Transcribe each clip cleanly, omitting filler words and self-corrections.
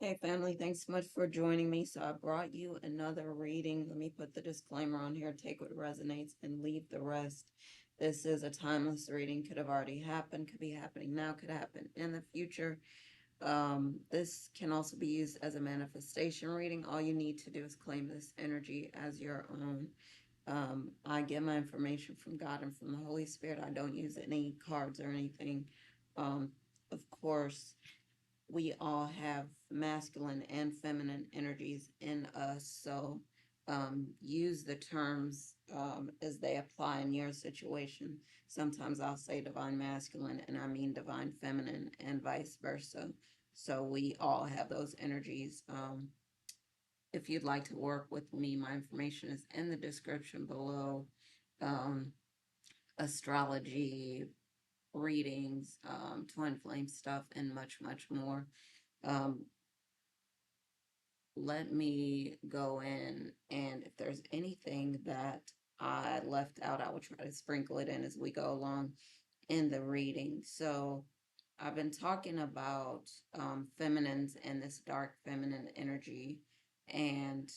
Hey family, thanks so much for joining me. So I brought you another reading. Let me put the disclaimer on here. Take what resonates and leave the rest. This is a timeless reading. Could have already happened, could be happening now, could happen in the future. This can also be used as a manifestation reading. All you need to do is claim this energy as your own. I get my information from God and from the Holy Spirit. I don't use any cards or anything. Um, of course, we all have masculine and feminine energies in us. So use the terms as they apply in your situation. Sometimes I'll say divine masculine and I mean divine feminine and vice versa. So we all have those energies. If you'd like to work with me, my information is in the description below. Um, Astrology, readings, twin flame stuff, and much, much more. Um, Let me go in, and if there's anything that I left out, I will try to sprinkle it in as we go along in the reading. So I've been talking about feminines and this dark feminine energy, and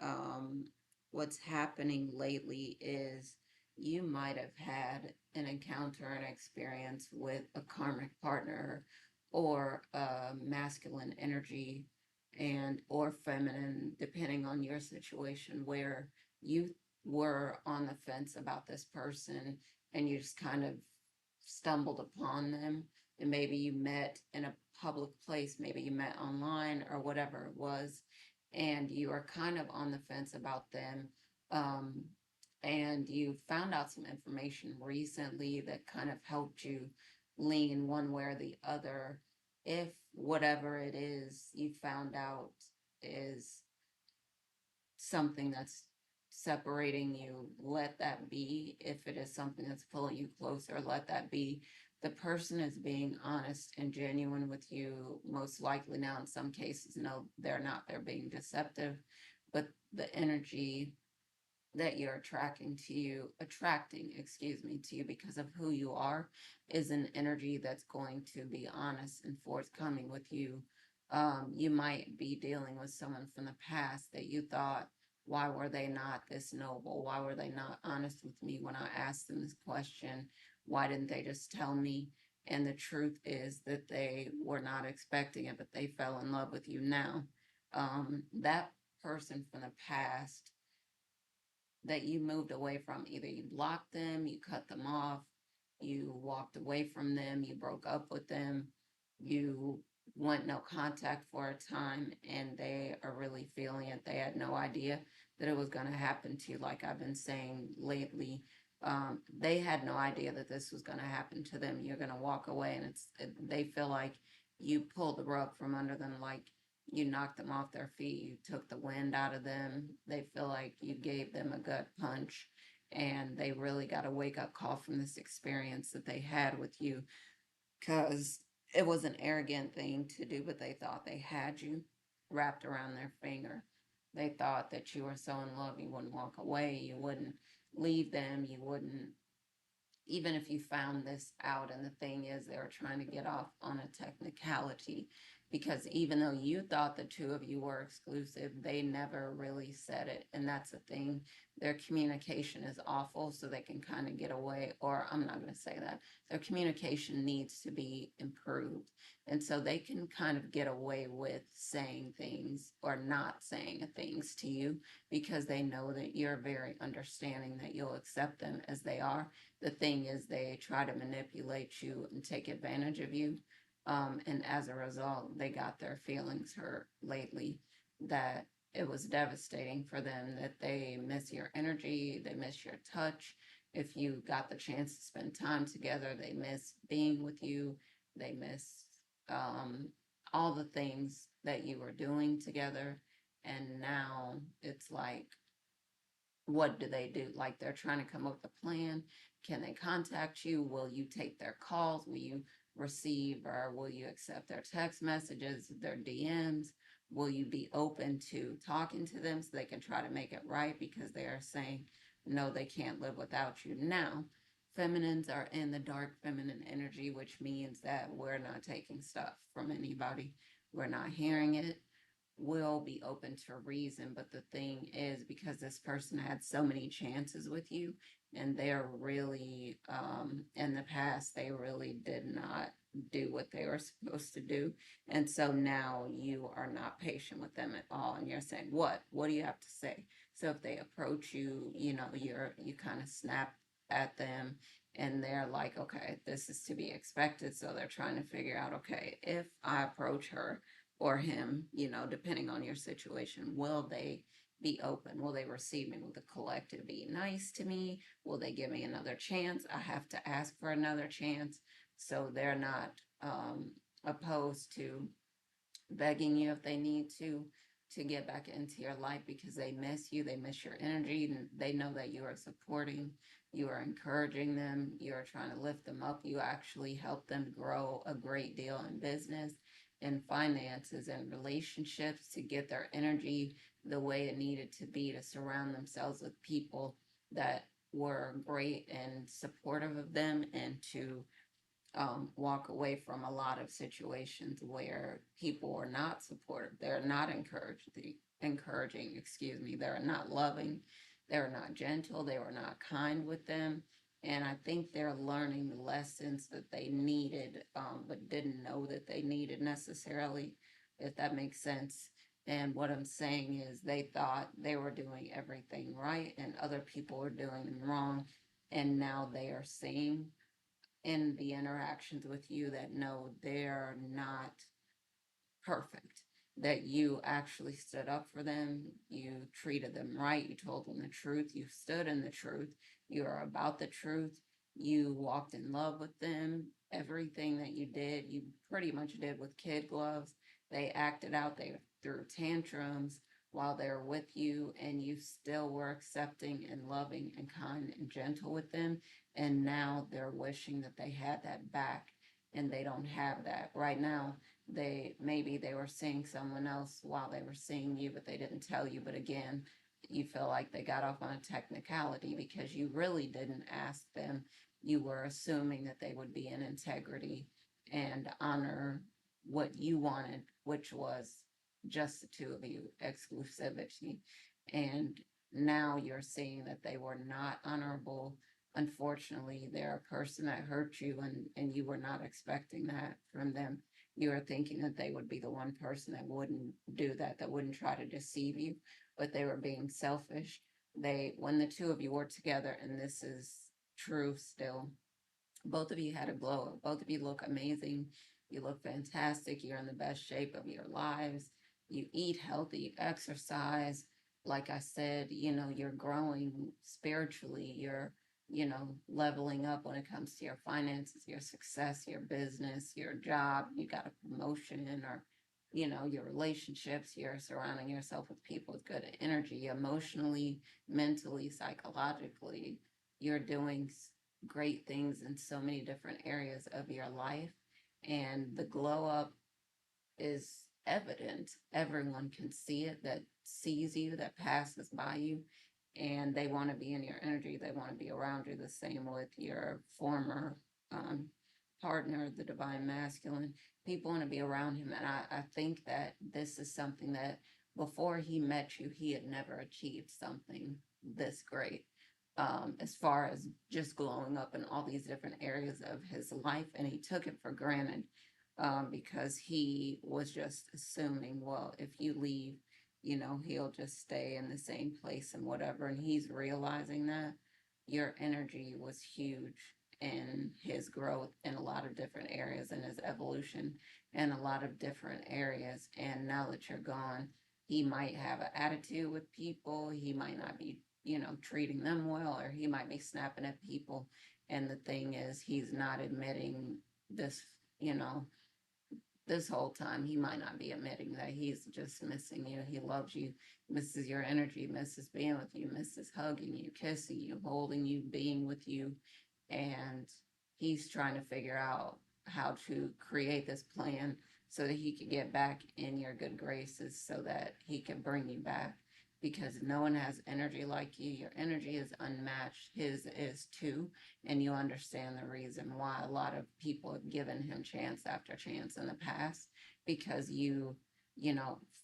um, what's happening lately is you might have had an encounter, an experience with a karmic partner or a masculine energy and or feminine, depending on your situation, where you were on the fence about this person and you just kind of stumbled upon them, and maybe you met in a public place, maybe you met online or whatever it was, and you are kind of on the fence about them. um, and you found out some information recently that kind of helped you lean one way or the other. If whatever it is you found out is something that's separating you, let that be. If it is something that's pulling you closer, let that be. The person is being honest and genuine with you. Most likely now, in some cases, no, they're not. They're being deceptive. But the energy that you're attracting, excuse me, to you because of who you are is an energy that's going to be honest and forthcoming with you. You might be dealing with someone from the past that you thought, why were they not this noble? Why were they not honest with me when I asked them this question? Why didn't they just tell me? And the truth is that they were not expecting it, but they fell in love with you now. That person from the past that you moved away from. Either you blocked them, you cut them off, you walked away from them, you broke up with them, you went no contact for a time, and they are really feeling it. They had no idea that it was going to happen to you, like I've been saying lately. They had no idea that this was going to happen to them. You're going to walk away, and they feel like you pulled the rug from under them, like you knocked them off their feet, you took the wind out of them. They feel like you gave them a gut punch, and they really got a wake up call from this experience that they had with you, because it was an arrogant thing to do, but they thought they had you wrapped around their finger. They thought that you were so in love you wouldn't walk away, you wouldn't leave them, you wouldn't, even if you found this out. And the thing is, they were trying to get off on a technicality, because even though you thought the two of you were exclusive, they never really said it. And that's the thing. Their communication is awful, so they can kind of get away, or I'm not going to say that. Their communication needs to be improved. And so they can kind of get away with saying things or not saying things to you, because they know that you're very understanding, that you'll accept them as they are. The thing is, they try to manipulate you and take advantage of you. And as a result, they got their feelings hurt lately, that it was devastating for them, that they miss your energy, they miss your touch. If you got the chance to spend time together, they miss being with you, they miss um, all the things that you were doing together. And now it's like, what do they do? Like, they're trying to come up with a plan. Can they contact you? Will you take their calls? Will you receive, or will you accept their text messages, their DMs? Will you be open to talking to them so they can try to make it right, because they are saying, no, they can't live without you? Now, feminines are in the dark feminine energy, which means that we're not taking stuff from anybody. We're not hearing it. will be open to reason. But the thing is, because this person had so many chances with you, and they're really, in the past, they really did not do what they were supposed to do. And so now you are not patient with them at all. And you're saying, what do you have to say? So if they approach you, you kind of snap at them, and they're like, okay, this is to be expected. So they're trying to figure out, okay, if I approach her or him, depending on your situation, will they be open? Will they receive me? Will the collective be nice to me? Will they give me another chance? I have to ask for another chance. So they're not opposed to begging you if they need to get back into your life, because they miss you, they miss your energy, and they know that you are supporting, you are encouraging them, you are trying to lift them up, you actually help them grow a great deal in business and finances and relationships, to get their energy the way it needed to be, to surround themselves with people that were great and supportive of them, and to walk away from a lot of situations where people are not supportive. They're not encouraging, excuse me. They're not loving. They're not gentle. They were not kind with them. And I think they're learning lessons that they needed, but didn't know that they needed necessarily, if that makes sense. And what I'm saying is, they thought they were doing everything right and other people were doing them wrong. And now they are seeing in the interactions with you that no, they're not perfect, that you actually stood up for them, you treated them right, you told them the truth, you stood in the truth, you are about the truth, you walked in love with them. Everything that you did, you pretty much did with kid gloves. They acted out, they threw tantrums while they were with you, and you still were accepting and loving and kind and gentle with them. And now they're wishing that they had that back, and they don't have that right now. They were seeing someone else while they were seeing you, but they didn't tell you. But again, you feel like they got off on a technicality because you really didn't ask them. You were assuming that they would be in integrity and honor what you wanted, which was just the two of you, exclusivity. And now you're seeing that they were not honorable. Unfortunately, they're a person that hurt you, and you were not expecting that from them. You were thinking that they would be the one person that wouldn't do that, that wouldn't try to deceive you, but they were being selfish. When the two of you were together, and this is true still, both of you had a glow up. Both of you look amazing. You look fantastic. You're in the best shape of your lives. You eat healthy, you exercise. Like I said, you're growing spiritually. You're, leveling up when it comes to your finances, your success, your business, your job. You got a promotion, or, your relationships. You're surrounding yourself with people with good energy, emotionally, mentally, psychologically. You're doing great things in so many different areas of your life. And the glow up is evident. Everyone can see it, that sees you, that passes by you, and they want to be in your energy. They want to be around you. The same with your former um, partner, the divine masculine. People want to be around him. And I think that this is something that before he met you, he had never achieved something this great. As far as just glowing up in all these different areas of his life, and he took it for granted, because he was just assuming, well, if you leave, he'll just stay in the same place and whatever. And he's realizing that your energy was huge in his growth in a lot of different areas, in his evolution in a lot of different areas. And now that you're gone, he might have an attitude with people. He might not be, treating them well, or he might be snapping at people. And the thing is, he's not admitting this, you know, this whole time. He might not be admitting that he's just missing you. He loves you, misses your energy, misses being with you, misses hugging you, kissing you, holding you, being with you. And he's trying to figure out how to create this plan so that he can get back in your good graces, so that he can bring you back, because no one has energy like you. Your energy is unmatched. His is too. And you understand the reason why a lot of people have given him chance after chance in the past, because you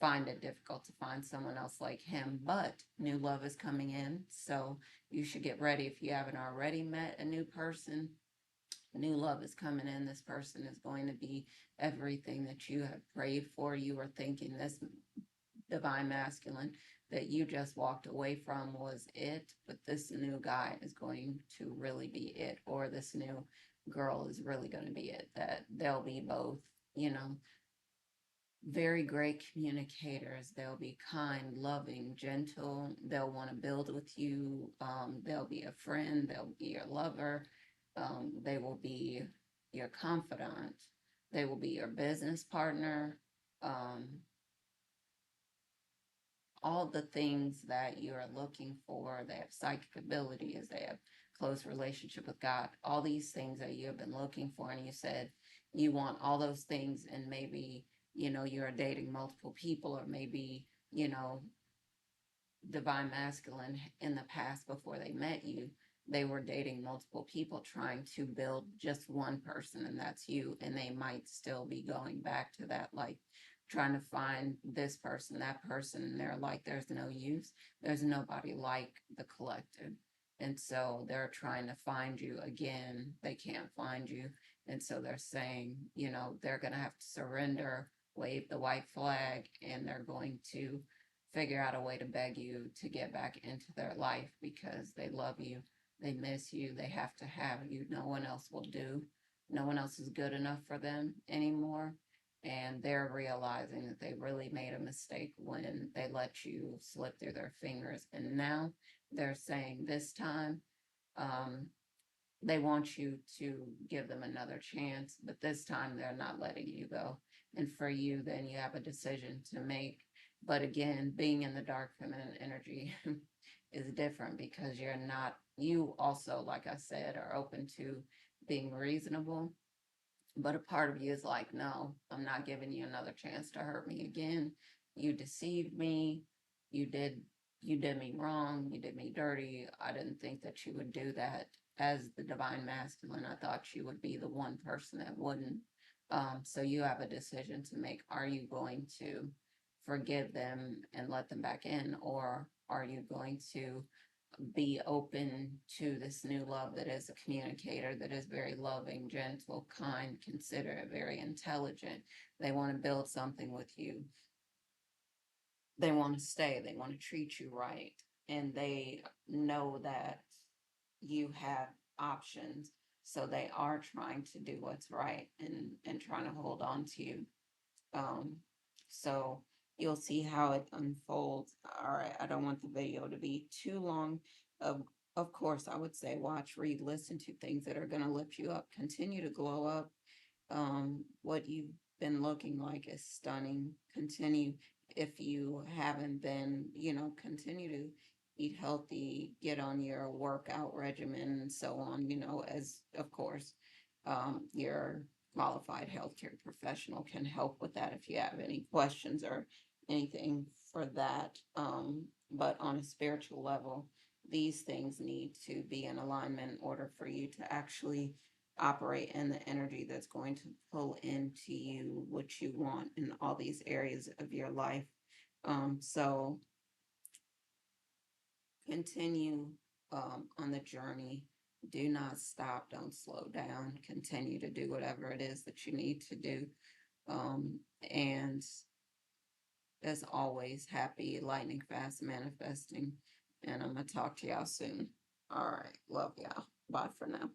find it difficult to find someone else like him. But new love is coming in. So you should get ready if you haven't already met a new person. New love is coming in. This person is going to be everything that you have prayed for. You were thinking this divine masculine that you just walked away from was it, but this new guy is going to really be it, or this new girl is really going to be it. That they'll be both, you know, very great communicators. They'll be kind, loving, gentle. They'll want to build with you. They'll be a friend. They'll be your lover. They will be your confidant. They will be your business partner. Um, all the things that you're looking for. They have psychic abilities. They have close relationship with God. All these things that you have been looking for, and you said you want all those things, and maybe you're dating multiple people, or maybe divine masculine in the past before they met you, they were dating multiple people trying to build just one person, and that's you. And they might still be going back to that, like trying to find this person, that person, and they're like, there's no use. There's nobody like the collective. And so they're trying to find you again. They can't find you. And so they're saying, they're going to have to surrender, wave the white flag, and they're going to figure out a way to beg you to get back into their life because they love you, they miss you, they have to have you. No one else will do. No one else is good enough for them anymore. And they're realizing that they really made a mistake when they let you slip through their fingers. And now they're saying this time, um, they want you to give them another chance, but this time they're not letting you go. And for you, then you have a decision to make. But again, being in the dark feminine energy is different because you also, like I said, are open to being reasonable, but a part of you is like, no, I'm not giving you another chance to hurt me again. You deceived me. You did you did me wrong. You did me dirty. I didn't think that you would do that. As the divine masculine, I thought you would be the one person that wouldn't. So you have a decision to make. Are you going to forgive them and let them back in, or are you going to be open to this new love that is a communicator, that is very loving, gentle, kind, considerate, very intelligent? They want to build something with you. They want to stay. They want to treat you right. And they know that you have options. So they are trying to do what's right and trying to hold on to you. Um, so you'll see how it unfolds. All right, I don't want the video to be too long. Of course, I would say watch, read, listen to things that are going to lift you up. Continue to glow up. What you've been looking like is stunning. Continue, if you haven't been, continue to eat healthy, get on your workout regimen and so on, as of course, your qualified healthcare professional can help with that if you have any questions or anything for that. But on a spiritual level, these things need to be in alignment in order for you to actually operate in the energy that's going to pull into you what you want in all these areas of your life. So continue on the journey. Do not stop. Don't slow down. Continue to do whatever it is that you need to do. And as always, happy lightning fast manifesting. And I'm going to talk to y'all soon. All right. Love y'all. Bye for now.